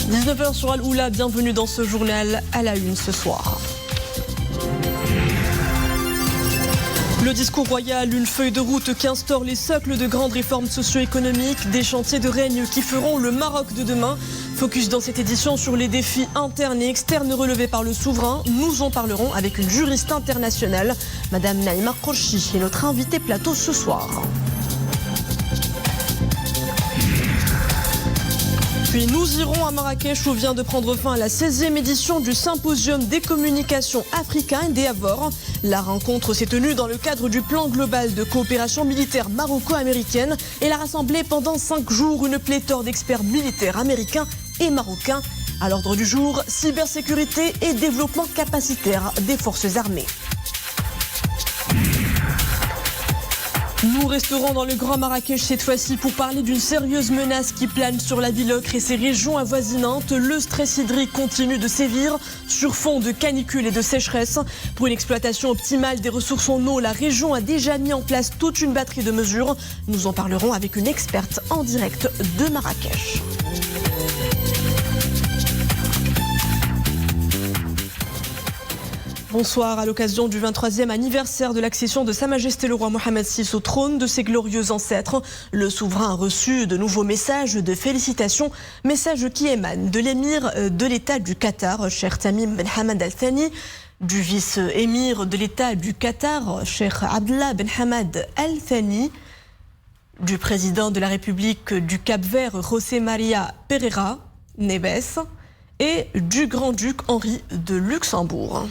19h sur Al-Oula, bienvenue dans ce journal à la une ce soir. Le discours royal, une feuille de route qui instaure les socles de grandes réformes socio-économiques, des chantiers de règne qui feront le Maroc de demain. Focus dans cette édition sur les défis internes et externes relevés par le souverain. Nous en parlerons avec une juriste internationale. Madame Naïma Korchi est notre invitée plateau ce soir. Puis nous irons à Marrakech où vient de prendre fin la 16e édition du Symposium des communications africaines des Avor. La rencontre s'est tenue dans le cadre du plan global de coopération militaire maroco-américaine et l'a rassemblé pendant 5 jours une pléthore d'experts militaires américains et marocains. À l'ordre du jour, cybersécurité et développement capacitaire des forces armées. Nous resterons dans le Grand Marrakech cette fois-ci pour parler d'une sérieuse menace qui plane sur la ville Ocre et ses régions avoisinantes. Le stress hydrique continue de sévir sur fond de canicule et de sécheresse. Pour une exploitation optimale des ressources en eau, la région a déjà mis en place toute une batterie de mesures. Nous en parlerons avec une experte en direct de Marrakech. Bonsoir, à l'occasion du 23e anniversaire de l'accession de Sa Majesté le roi Mohammed VI au trône de ses glorieux ancêtres, le souverain a reçu de nouveaux messages de félicitations, messages qui émanent de l'émir de l'État du Qatar, Cheikh Tamim Ben Hamad Al Thani, du vice-émir de l'État du Qatar, Cheikh Abdallah Ben Hamad Al Thani, du président de la République du Cap-Vert, José Maria Pereira Neves, et du grand-duc Henri de Luxembourg.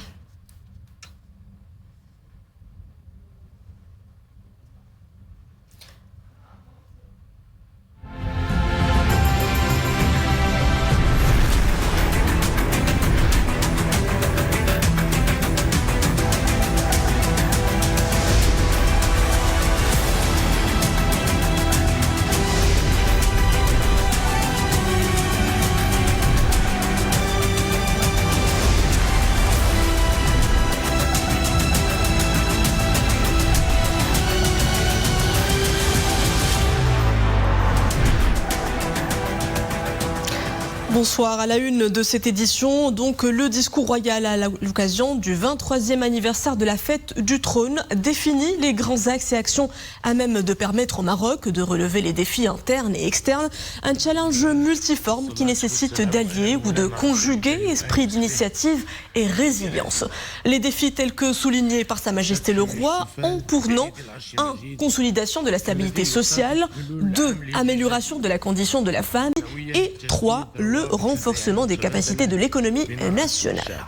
Bonsoir, à la une de cette édition, donc le discours royal à l'occasion du 23e anniversaire de la fête du trône définit les grands axes et actions à même de permettre au Maroc de relever les défis internes et externes. Un challenge multiforme qui nécessite d'allier ou de conjuguer esprit d'initiative et résilience. Les défis tels que soulignés par Sa Majesté le roi ont pour nom 1. Consolidation de la stabilité sociale, 2. Amélioration de la condition de la femme et 3. Le renforcement des capacités de l'économie nationale.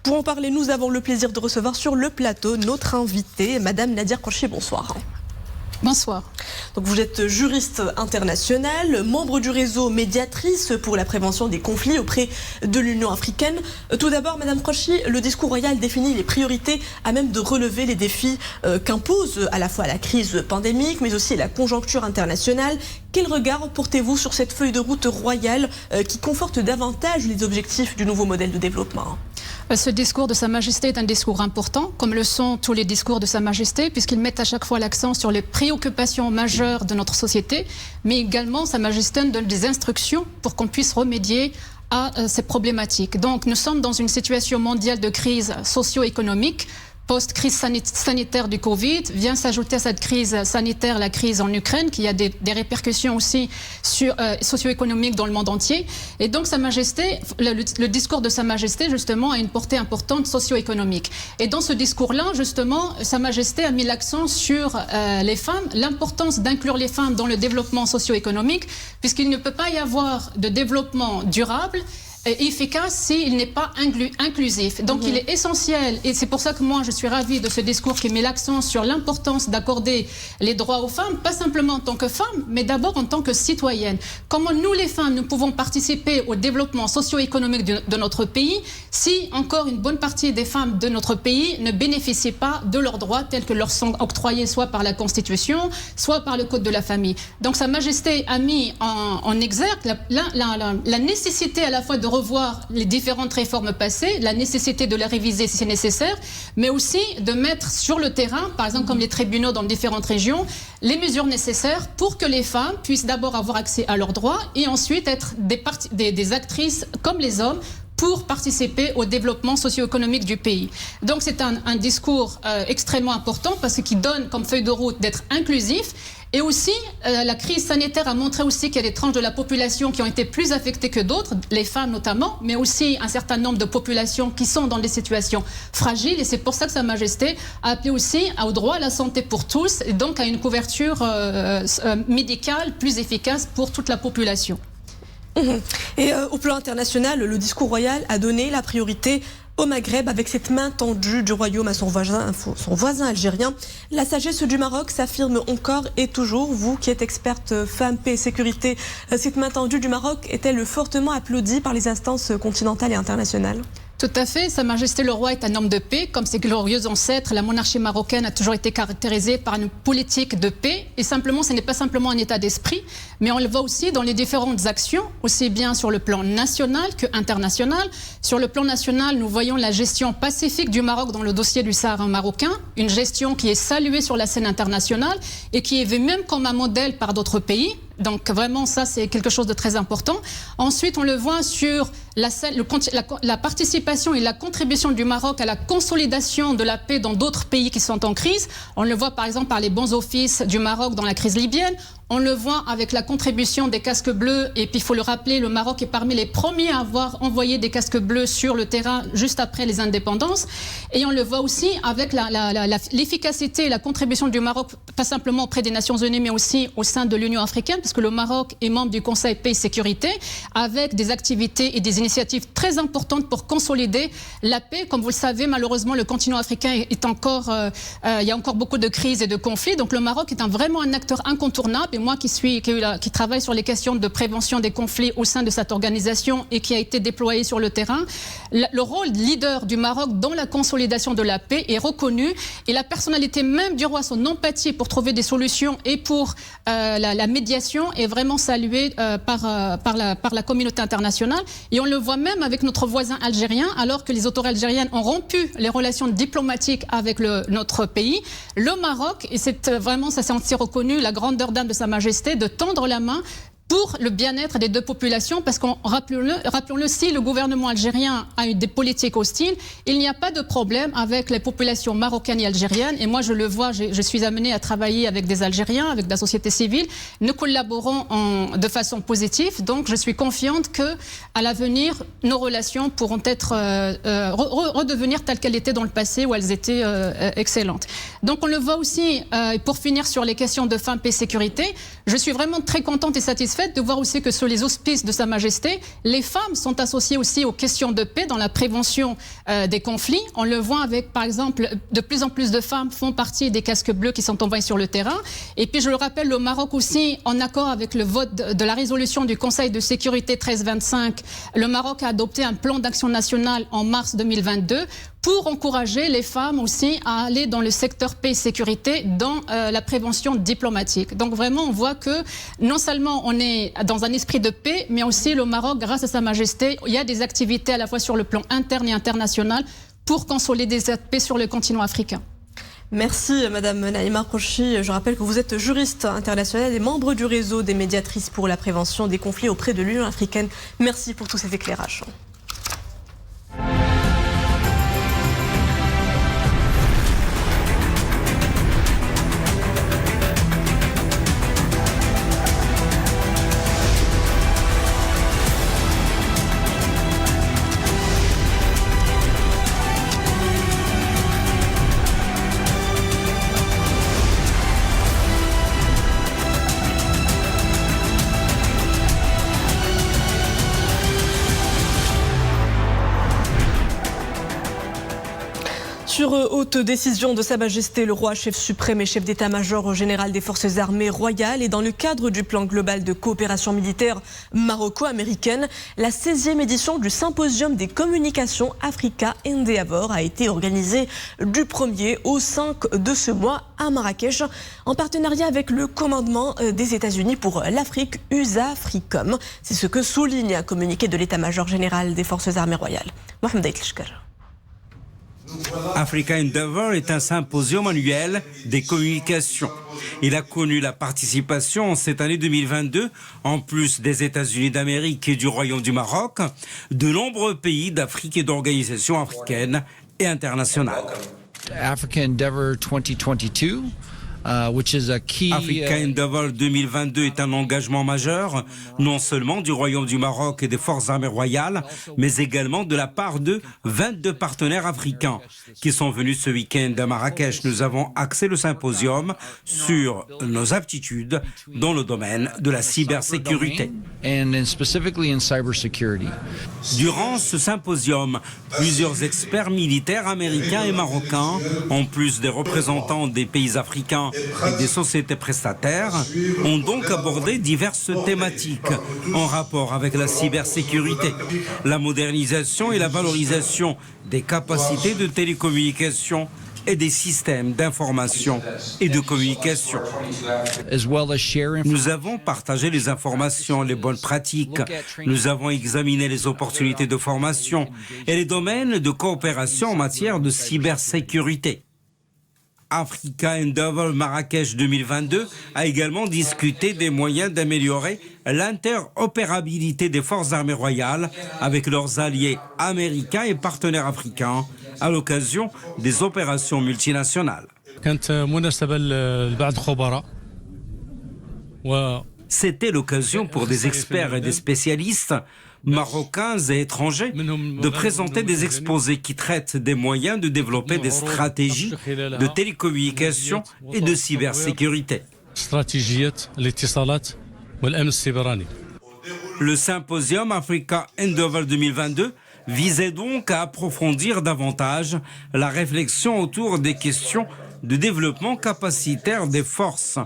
Pour en parler, nous avons le plaisir de recevoir sur le plateau notre invitée, Madame Nadia Korchi. Bonsoir. Bonsoir. Donc vous êtes juriste internationale, membre du réseau Médiatrice pour la prévention des conflits auprès de l'Union africaine. Tout d'abord, Madame Korchi, le discours royal définit les priorités à même de relever les défis qu'impose à la fois la crise pandémique, mais aussi la conjoncture internationale. Quel regard portez-vous sur cette feuille de route royale qui conforte davantage les objectifs du nouveau modèle de développement ? Ce discours de Sa Majesté est un discours important, comme le sont tous les discours de Sa Majesté, puisqu'ils mettent à chaque fois l'accent sur les préoccupations majeures de notre société, mais également Sa Majesté donne des instructions pour qu'on puisse remédier à ces problématiques. Donc nous sommes dans une situation mondiale de crise socio-économique. Post-crise sanitaire du Covid, vient s'ajouter à cette crise sanitaire la crise en Ukraine, qui a des répercussions aussi socio-économiques dans le monde entier. Et donc Sa Majesté, le discours de Sa Majesté, justement, a une portée importante socio-économique. Et dans ce discours-là, justement, Sa Majesté a mis l'accent sur les femmes, l'importance d'inclure les femmes dans le développement socio-économique, puisqu'il ne peut pas y avoir de développement durable efficace s'il n'est pas inclusif. Donc il est essentiel, et c'est pour ça que moi je suis ravie de ce discours qui met l'accent sur l'importance d'accorder les droits aux femmes, pas simplement en tant que femmes, mais d'abord en tant que citoyennes. Comment nous les femmes, nous pouvons participer au développement socio-économique de notre pays si encore une bonne partie des femmes de notre pays ne bénéficient pas de leurs droits tels que leur sont octroyés soit par la Constitution, soit par le Code de la famille. Donc Sa Majesté a mis en exergue la nécessité à la fois de revoir les différentes réformes passées, la nécessité de les réviser si c'est nécessaire, mais aussi de mettre sur le terrain, par exemple comme les tribunaux dans différentes régions, les mesures nécessaires pour que les femmes puissent d'abord avoir accès à leurs droits et ensuite être des actrices comme les hommes pour participer au développement socio-économique du pays. Donc c'est un discours extrêmement important parce qu'il donne comme feuille de route d'être inclusif. Et aussi, la crise sanitaire a montré aussi qu'il y a des tranches de la population qui ont été plus affectées que d'autres, les femmes notamment, mais aussi un certain nombre de populations qui sont dans des situations fragiles. Et c'est pour ça que Sa Majesté a appelé aussi au droit à la santé pour tous, et donc à une couverture médicale plus efficace pour toute la population. Et au plan international, le discours royal a donné la priorité au Maghreb avec cette main tendue du royaume à son voisin algérien. La sagesse du Maroc s'affirme encore et toujours. Vous qui êtes experte femme, paix et sécurité, cette main tendue du Maroc est-elle fortement applaudie par les instances continentales et internationales ? Tout à fait. Sa Majesté le Roi est un homme de paix. Comme ses glorieux ancêtres, la monarchie marocaine a toujours été caractérisée par une politique de paix. Et simplement, ce n'est pas simplement un état d'esprit, mais on le voit aussi dans les différentes actions, aussi bien sur le plan national qu'international. Sur le plan national, nous voyons la gestion pacifique du Maroc dans le dossier du Sahara marocain, une gestion qui est saluée sur la scène internationale et qui est vue même comme un modèle par d'autres pays. Donc vraiment, ça, c'est quelque chose de très important. Ensuite, on le voit sur la participation et la contribution du Maroc à la consolidation de la paix dans d'autres pays qui sont en crise. On le voit par exemple par les bons offices du Maroc dans la crise libyenne. On le voit avec la contribution des casques bleus. Et puis, il faut le rappeler, le Maroc est parmi les premiers à avoir envoyé des casques bleus sur le terrain juste après les indépendances. Et on le voit aussi avec l'efficacité et la contribution du Maroc, pas simplement auprès des Nations Unies, mais aussi au sein de l'Union africaine, parce que le Maroc est membre du Conseil Paix et Sécurité, avec des activités et des initiatives très importantes pour consolider la paix. Comme vous le savez, malheureusement, le continent africain est encore, il y a encore beaucoup de crises et de conflits. Donc, le Maroc est vraiment un acteur incontournable. Et moi, qui travaille sur les questions de prévention des conflits au sein de cette organisation et qui a été déployé sur le terrain, le rôle leader du Maroc dans la consolidation de la paix est reconnu. Et la personnalité même du roi, son empathie pour trouver des solutions et pour la médiation est vraiment saluée par la communauté internationale. Et on le voit même avec notre voisin algérien, alors que les autorités algériennes ont rompu les relations diplomatiques avec notre pays. Le Maroc, et c'est vraiment, ça s'est aussi reconnu, la grandeur d'âme de Sa Majesté, de tendre la main pour le bien-être des deux populations, parce qu'on rappelons-le, si le gouvernement algérien a eu des politiques hostiles, il n'y a pas de problème avec les populations marocaines et algériennes. Et moi, je le vois, je suis amenée à travailler avec des Algériens, avec la société civile. Nous collaborons de façon positive. Donc, je suis confiante que, à l'avenir, nos relations pourront être redevenir telles qu'elles étaient dans le passé, où elles étaient excellentes. Donc, on le voit aussi, pour finir sur les questions de femmes, paix et sécurité, je suis vraiment très contente et satisfaite de voir aussi que sur les auspices de Sa Majesté, les femmes sont associées aussi aux questions de paix dans la prévention des conflits. On le voit avec, par exemple, de plus en plus de femmes font partie des casques bleus qui sont envoyés sur le terrain. Et puis, je le rappelle, le Maroc aussi, en accord avec le vote de la résolution du Conseil de sécurité 1325, le Maroc a adopté un plan d'action national en mars 2022 pour encourager les femmes aussi à aller dans le secteur paix et sécurité, dans la prévention diplomatique. Donc vraiment, on voit que non seulement on est dans un esprit de paix, mais aussi le Maroc, grâce à Sa Majesté, il y a des activités à la fois sur le plan interne et international pour consolider cette paix sur le continent africain. Merci Madame Naïma Krouchi. Je rappelle que vous êtes juriste internationale et membre du réseau des médiatrices pour la prévention des conflits auprès de l'Union africaine. Merci pour tous ces éclairages. Sur haute décision de Sa Majesté le Roi, chef suprême et chef d'état-major général des forces armées royales, et dans le cadre du plan global de coopération militaire maroco-américaine, la 16e édition du Symposium des communications Africa Endeavour a été organisée du 1er au 5 de ce mois à Marrakech, en partenariat avec le commandement des États-Unis pour l'Afrique, USA Africom. C'est ce que souligne un communiqué de l'état-major général des forces armées royales. Mohamed Aitlishkar. Africa Endeavour est un symposium annuel des communications. Il a connu la participation en cette année 2022, en plus des États-Unis d'Amérique et du Royaume du Maroc, de nombreux pays d'Afrique et d'organisations africaines et internationales. Africa Endeavour 2022. Africa Endeavour 2022 est un engagement majeur, non seulement du Royaume du Maroc et des forces armées royales, mais également de la part de 22 partenaires africains qui sont venus ce week-end à Marrakech. Nous avons axé le symposium sur nos aptitudes dans le domaine de la cybersécurité. Durant ce symposium, plusieurs experts militaires américains et marocains, en plus des représentants des pays africains et des sociétés prestataires, ont donc abordé diverses thématiques en rapport avec la cybersécurité, la modernisation et la valorisation des capacités de télécommunication et des systèmes d'information et de communication. Nous avons partagé les informations, les bonnes pratiques. Nous avons examiné les opportunités de formation et les domaines de coopération en matière de cybersécurité. Africa Endeavour Marrakech 2022 a également discuté des moyens d'améliorer l'interopérabilité des forces armées royales avec leurs alliés américains et partenaires africains à l'occasion des opérations multinationales. C'était l'occasion pour des experts et des spécialistes marocains et étrangers de présenter des exposés qui traitent des moyens de développer des stratégies de télécommunication et de cybersécurité. Le symposium Africa Endeavour 2022 visait donc à approfondir davantage la réflexion autour des questions de développement capacitaire des forces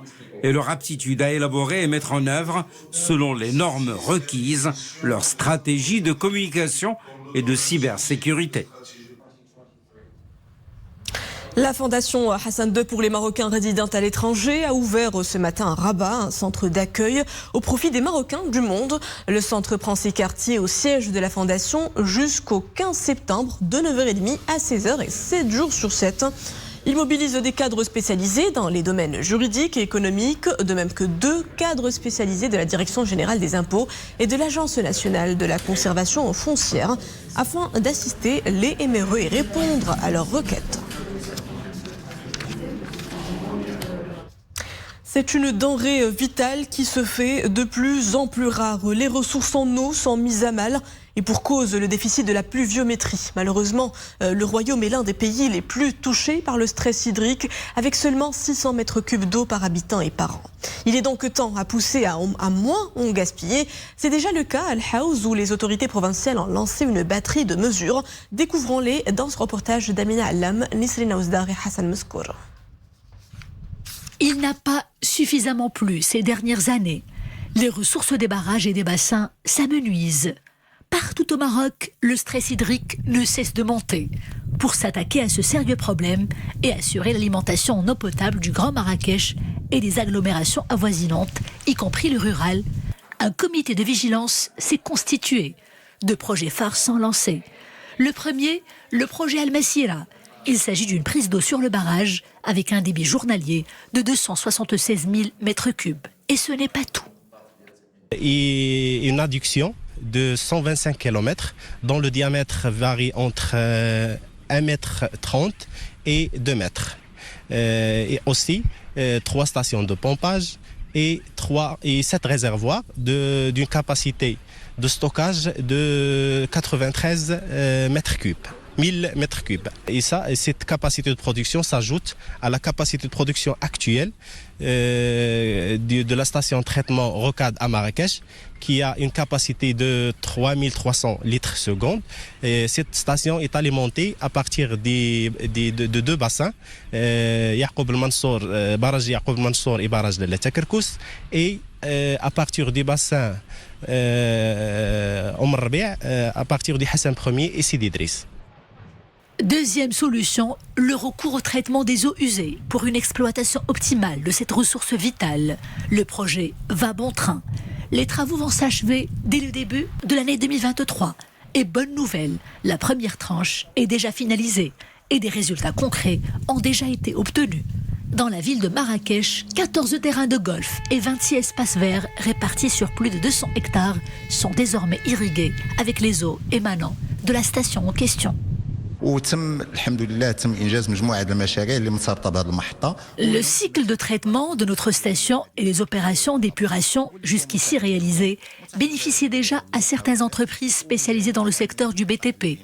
et leur aptitude à élaborer et mettre en œuvre, selon les normes requises, leur stratégie de communication et de cybersécurité. La Fondation Hassan II pour les Marocains résidant à l'étranger a ouvert ce matin à Rabat un centre d'accueil au profit des Marocains du monde. Le centre prend ses quartiers au siège de la Fondation jusqu'au 15 septembre de 9h30 à 16h et 7 jours sur 7. Il mobilise des cadres spécialisés dans les domaines juridiques et économiques, de même que 2 cadres spécialisés de la Direction générale des impôts et de l'Agence nationale de la conservation foncière, afin d'assister les MRE et répondre à leurs requêtes. C'est une denrée vitale qui se fait de plus en plus rare. Les ressources en eau sont mises à mal et pour cause le déficit de la pluviométrie. Malheureusement, le Royaume est l'un des pays les plus touchés par le stress hydrique, avec seulement 600 mètres cubes d'eau par habitant et par an. Il est donc temps à pousser à moins en gaspiller. C'est déjà le cas à Al Haouz où les autorités provinciales ont lancé une batterie de mesures. Découvrons-les dans ce reportage d'Amina Allam, Nisrina Ouzdar et Hassan Meskour. Il n'a pas suffisamment plu ces dernières années. Les ressources des barrages et des bassins s'amenuisent. Partout au Maroc, le stress hydrique ne cesse de monter. Pour s'attaquer à ce sérieux problème et assurer l'alimentation en eau potable du Grand Marrakech et des agglomérations avoisinantes, y compris le rural, un comité de vigilance s'est constitué. 2 projets phares sont lancés. Le premier, le projet Al-Massira. Il s'agit d'une prise d'eau sur le barrage avec un débit journalier de 276 000 mètres cubes. Et ce n'est pas tout. Et une adduction de 125 km dont le diamètre varie entre 1,30 m et 2 mètres. Et aussi 3 stations de pompage et 7 réservoirs d'une capacité de stockage de 93 mètres cubes. 1000 mètres cubes. Et cette capacité de production s'ajoute à la capacité de production actuelle de la station de traitement Rocade à Marrakech, qui a une capacité de 3300 litres seconde. Et cette station est alimentée à partir de deux bassins, Yacoub el-Mansour, barrage Yacoub el-Mansour et barrage de Takerkous. Et à partir du bassin Rabi' à partir du Hassan Ier et Sidi Idriss. Deuxième solution, le recours au traitement des eaux usées pour une exploitation optimale de cette ressource vitale. Le projet va bon train. Les travaux vont s'achever dès le début de l'année 2023. Et bonne nouvelle, la première tranche est déjà finalisée et des résultats concrets ont déjà été obtenus. Dans la ville de Marrakech, 14 terrains de golf et 26 espaces verts répartis sur plus de 200 hectares sont désormais irrigués avec les eaux émanant de la station en question. Le cycle de traitement de notre station et les opérations d'épuration jusqu'ici réalisées bénéficient déjà à certaines entreprises spécialisées dans le secteur du BTP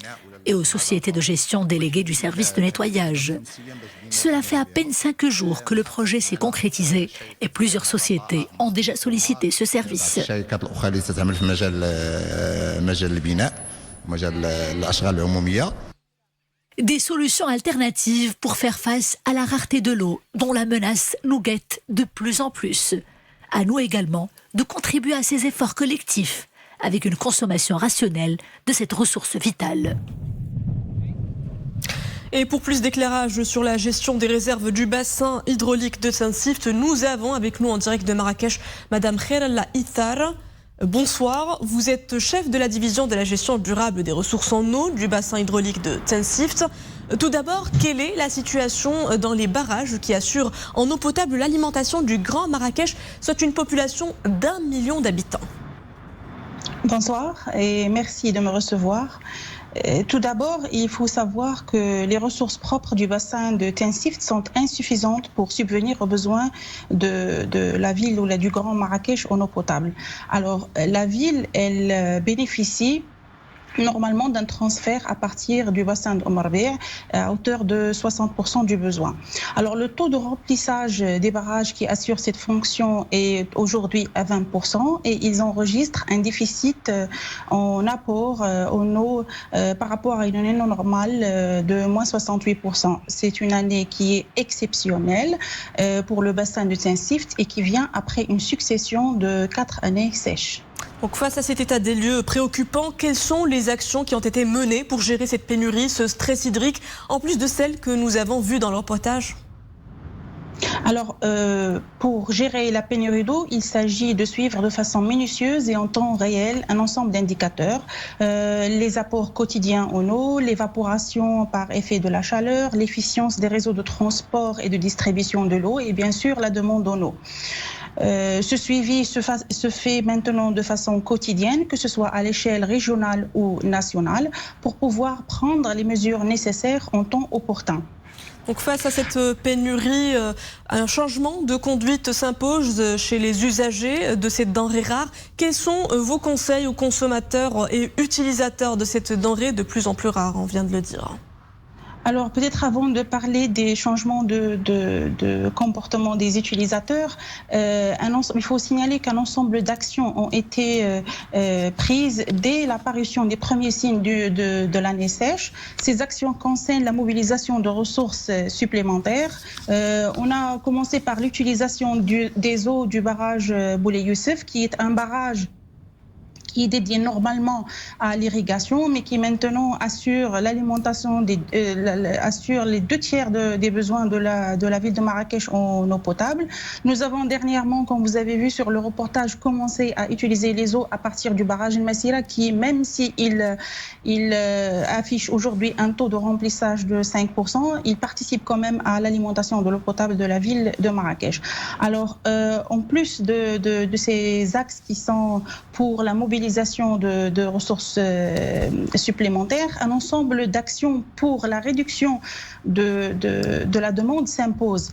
et aux sociétés de gestion déléguées du service de nettoyage. Cela fait à peine 5 jours que le projet s'est concrétisé et plusieurs sociétés ont déjà sollicité ce service. Des solutions alternatives pour faire face à la rareté de l'eau dont la menace nous guette de plus en plus. À nous également de contribuer à ces efforts collectifs avec une consommation rationnelle de cette ressource vitale. Et pour plus d'éclairage sur la gestion des réserves du bassin hydraulique de Tinsift, nous avons avec nous en direct de Marrakech Madame Khairallah Ithar. Bonsoir, vous êtes chef de la division de la gestion durable des ressources en eau du bassin hydraulique de Tinsift. Tout d'abord, quelle est la situation dans les barrages qui assurent en eau potable l'alimentation du Grand Marrakech, soit une population d'1 million d'habitants? Bonsoir et merci de me recevoir. Tout d'abord, il faut savoir que les ressources propres du bassin de Tinsift sont insuffisantes pour subvenir aux besoins de la ville ou du Grand Marrakech en eau potable. Alors, la ville, elle bénéficie normalement d'un transfert à partir du bassin de Rabi' à hauteur de 60% du besoin. Alors le taux de remplissage des barrages qui assurent cette fonction est aujourd'hui à 20% et ils enregistrent un déficit en apport en eau par rapport à une année normale de moins 68%. C'est une année qui est exceptionnelle pour le bassin de Tinsift et qui vient après une succession de 4 années sèches. Donc face à cet état des lieux préoccupant, quelles sont les actions qui ont été menées pour gérer cette pénurie, ce stress hydrique, en plus de celles que nous avons vues dans le reportage? Alors, pour gérer la pénurie d'eau, il s'agit de suivre de façon minutieuse et en temps réel un ensemble d'indicateurs. Les apports quotidiens en eau, l'évaporation par effet de la chaleur, l'efficience des réseaux de transport et de distribution de l'eau et bien sûr la demande en eau. Ce suivi se fait maintenant de façon quotidienne, que ce soit à l'échelle régionale ou nationale, pour pouvoir prendre les mesures nécessaires en temps opportun. Donc face à cette pénurie, un changement de conduite s'impose chez les usagers de cette denrée rare. Quels sont vos conseils aux consommateurs et utilisateurs de cette denrée de plus en plus rare, on vient de le dire? Alors peut-être avant de parler des changements de comportement des utilisateurs, il faut signaler qu'un ensemble d'actions ont été prises dès l'apparition des premiers signes de l'année sèche. Ces actions concernent la mobilisation de ressources supplémentaires. On a commencé par l'utilisation des eaux du barrage Boulay Youssef, qui est un barrage qui est dédié normalement à l'irrigation, mais qui maintenant assure l'alimentation, assure les 2/3 des besoins de la ville de Marrakech en eau potable. Nous avons dernièrement, comme vous avez vu sur le reportage, commencé à utiliser les eaux à partir du barrage El Massira, qui, même s'il affiche aujourd'hui un taux de remplissage de 5%, il participe quand même à l'alimentation de l'eau potable de la ville de Marrakech. Alors, en plus de ces axes qui sont pour la mobilisation de ressources supplémentaires, un ensemble d'actions pour la réduction de la demande s'impose.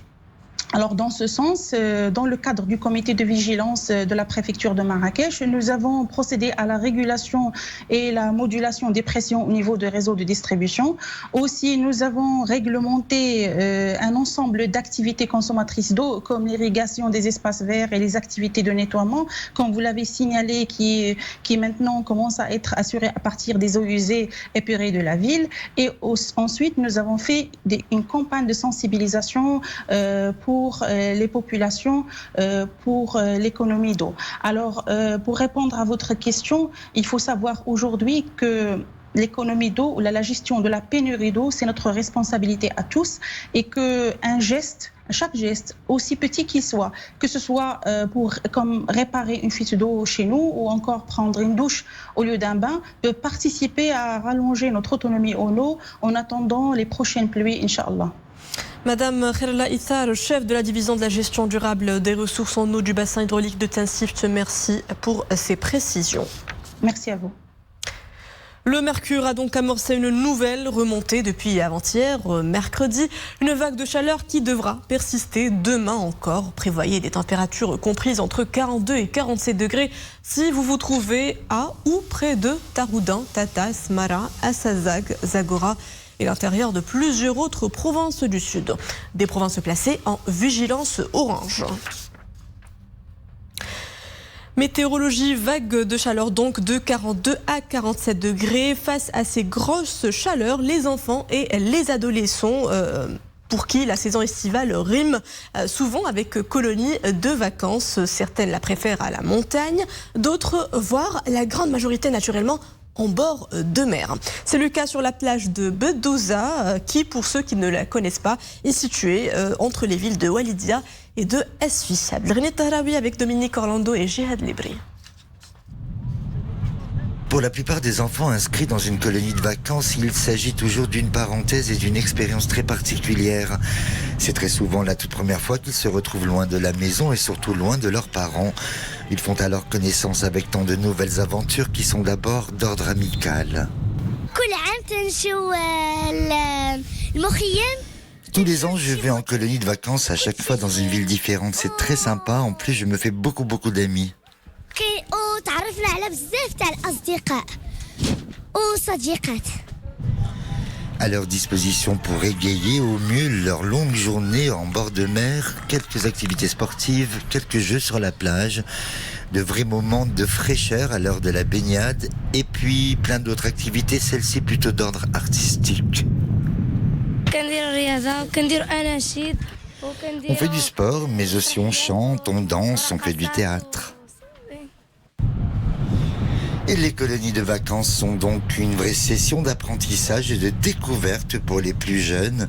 Alors dans ce sens, dans le cadre du comité de vigilance de la préfecture de Marrakech, nous avons procédé à la régulation et la modulation des pressions au niveau des réseaux de distribution. Aussi, nous avons réglementé un ensemble d'activités consommatrices d'eau, comme l'irrigation des espaces verts et les activités de nettoiement, comme vous l'avez signalé, qui maintenant commence à être assurée à partir des eaux usées épurées de la ville. Et ensuite, nous avons fait une campagne de sensibilisation pour les populations, pour l'économie d'eau. Alors, pour répondre à votre question, il faut savoir aujourd'hui que l'économie d'eau ou la gestion de la pénurie d'eau, c'est notre responsabilité à tous et qu'un geste, chaque geste, aussi petit qu'il soit, que ce soit comme réparer une fuite d'eau chez nous ou encore prendre une douche au lieu d'un bain, peut participer à rallonger notre autonomie en eau en attendant les prochaines pluies, Inch'Allah. Madame Khairallah Ithar, chef de la division de la gestion durable des ressources en eau du bassin hydraulique de Tinsift, merci pour ces précisions. Merci à vous. Le mercure a donc amorcé une nouvelle remontée depuis avant-hier, mercredi. Une vague de chaleur qui devra persister demain encore. Prévoyez des températures comprises entre 42 et 47 degrés si vous vous trouvez à ou près de Taroudant, Tata, Smara, Assazag, Zagora et l'intérieur de plusieurs autres provinces du sud. Des provinces placées en vigilance orange. Météorologie, vague de chaleur donc de 42 à 47 degrés. Face à ces grosses chaleurs, les enfants et les adolescents pour qui la saison estivale rime souvent avec colonie de vacances. Certaines la préfèrent à la montagne, d'autres, voire la grande majorité naturellement, en bord de mer. C'est le cas sur la plage de Bedouza, qui, pour ceux qui ne la connaissent pas, est située entre les villes de Walidia et de Esfi. Abdelghani Tahraoui avec Dominique Orlando et Jihad Libri. Pour la plupart des enfants inscrits dans une colonie de vacances, il s'agit toujours d'une parenthèse et d'une expérience très particulière. C'est très souvent la toute première fois qu'ils se retrouvent loin de la maison et surtout loin de leurs parents. Ils font alors connaissance avec tant de nouvelles aventures qui sont d'abord d'ordre amical. Tous les ans, je vais en colonie de vacances, à chaque fois dans une ville différente. C'est très sympa, en plus je me fais beaucoup d'amis. À leur disposition pour égayer au mieux leur longue journée en bord de mer, quelques activités sportives, quelques jeux sur la plage, de vrais moments de fraîcheur à l'heure de la baignade, et puis plein d'autres activités, celles-ci plutôt d'ordre artistique. On fait du sport, mais aussi on chante, on danse, on fait du théâtre. Et les colonies de vacances sont donc une vraie session d'apprentissage et de découverte pour les plus jeunes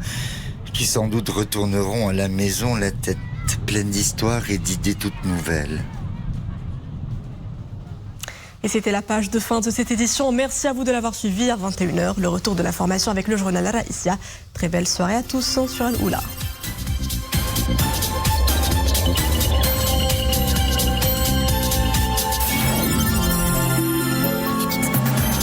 qui sans doute retourneront à la maison la tête pleine d'histoires et d'idées toutes nouvelles. Et c'était la page de fin de cette édition. Merci à vous de l'avoir suivi à 21h. Le retour de l'information avec le journal Al Raïsia. Très belle soirée à tous sur Al-Oula.